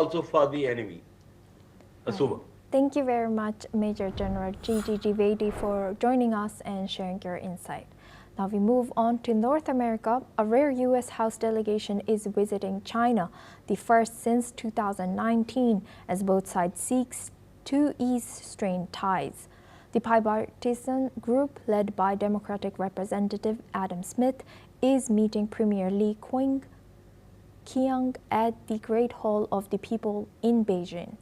also for the enemy. Right. Asuba. Thank you very much, Major General Gigi Jivedi, for joining us and sharing your insight. Now we move on to North America. A rare U.S. House delegation is visiting China, the first since 2019, as both sides seek to ease strained ties. The bipartisan group, led by Democratic Representative Adam Smith, is meeting Premier Li Qiang at the Great Hall of the People in Beijing.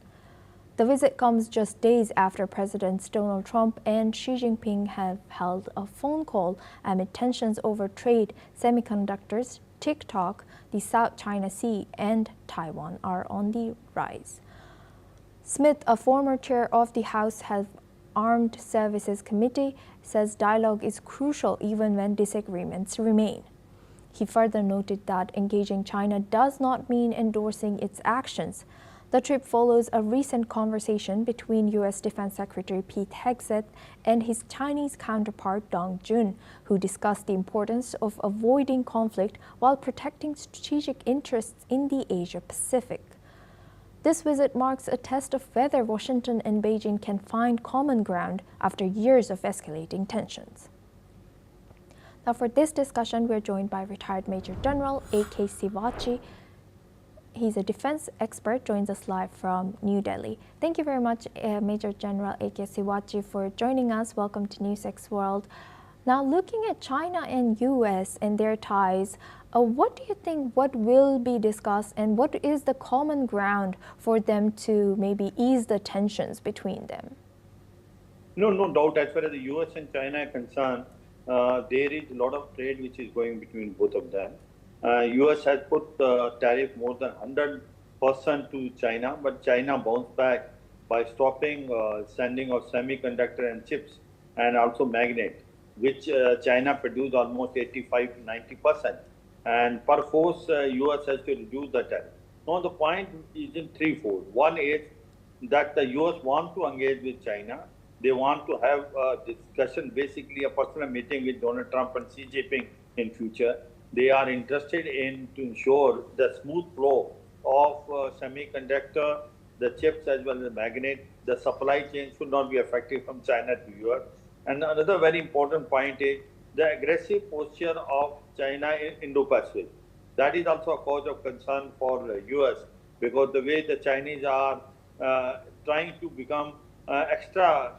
The visit comes just days after Presidents Donald Trump and Xi Jinping have held a phone call amid tensions over trade, semiconductors, TikTok, the South China Sea, and Taiwan are on the rise. Smith, a former chair of the House Health Armed Services Committee, says dialogue is crucial even when disagreements remain. He further noted that engaging China does not mean endorsing its actions. The trip follows a recent conversation between U.S. Defense Secretary Pete Hegseth and his Chinese counterpart Dong Jun, who discussed the importance of avoiding conflict while protecting strategic interests in the Asia-Pacific. This visit marks a test of whether Washington and Beijing can find common ground after years of escalating tensions. Now, for this discussion, we're joined by retired Major General A.K. Sivachi. He's a defense expert, joins us live from New Delhi. Thank you very much, Major General A.K. Sivachi, for joining us. Welcome to NewsX World. Now, looking at China and U.S. and their ties, what do you think, what will be discussed and what is the common ground for them to maybe ease the tensions between them? No doubt. As far as the US and China are concerned, there is a lot of trade which is going between both of them. US has put tariff more than 100% to China, but China bounced back by stopping sending of semiconductor and chips and also magnet, which China produced almost 85 to 90%. And per force, US has to reduce the tariff. Now the point is in threefold. One is that the US want to engage with China. They want to have a discussion, basically a personal meeting with Donald Trump and Xi Jinping in future. They are interested in to ensure the smooth flow of semiconductor, the chips as well as the magnet. The supply chain should not be affected from China to US. And another very important point is the aggressive posture of China in Indo-Pacific. That is also a cause of concern for the US because the way the Chinese are trying to become extra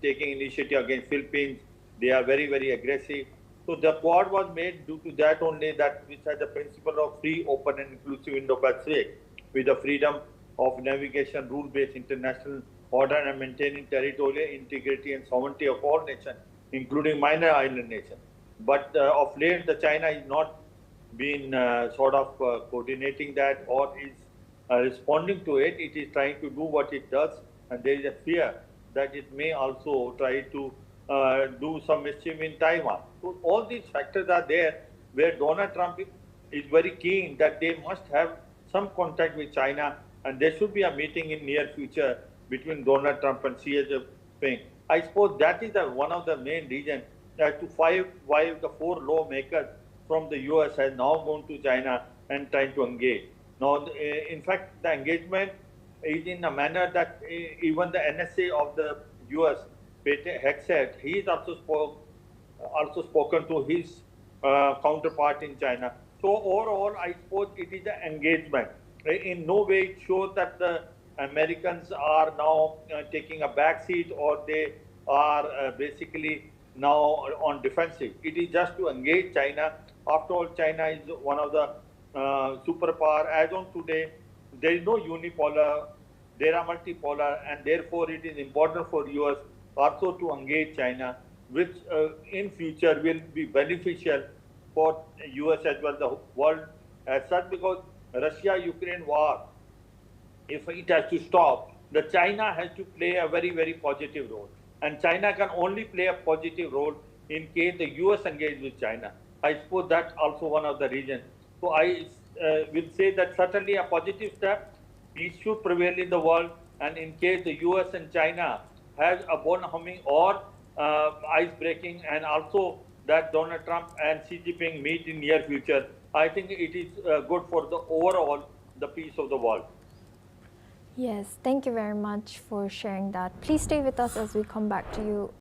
taking initiative against Philippines, they are very, very aggressive. So the Quad was made due to that only, that which has the principle of free, open and inclusive Indo-Pacific with the freedom of navigation, rule-based international order and maintaining territorial integrity and sovereignty of all nations, including minor island nations. But of late, the China is not been sort of coordinating that or is responding to it. It is trying to do what it does, and there is a fear that it may also try to do some mischief in Taiwan. So all these factors are there where Donald Trump is very keen that they must have some contact with China, and there should be a meeting in near future between Donald Trump and Xi Jinping. I suppose that is one of the main reasons that why the four lawmakers from the US has now gone to China and trying to engage. Now, in fact, the engagement is in a manner that even the NSA of the US, Hegseth, he is also spoken to his counterpart in China. So overall, I suppose it is an engagement. In no way it shows that the Americans are now taking a back seat or they are basically now on defensive. It is just to engage China. After all, China is one of the superpower. As on today, there is no unipolar, there are multipolar, and therefore it is important for US also to engage China, which in future will be beneficial for US as well as the world as such, because Russia-Ukraine war, if it has to stop, the China has to play a very, very positive role. And China can only play a positive role in case the US engage with China. I suppose that's also one of the reasons. So I will say that certainly a positive step, peace should prevail in the world, and in case the US and China has a bone humming or ice breaking, and also that Donald Trump and Xi Jinping meet in near future, I think it is good for the overall the peace of the world. Yes, thank you very much for sharing that. Please stay with us as we come back to you.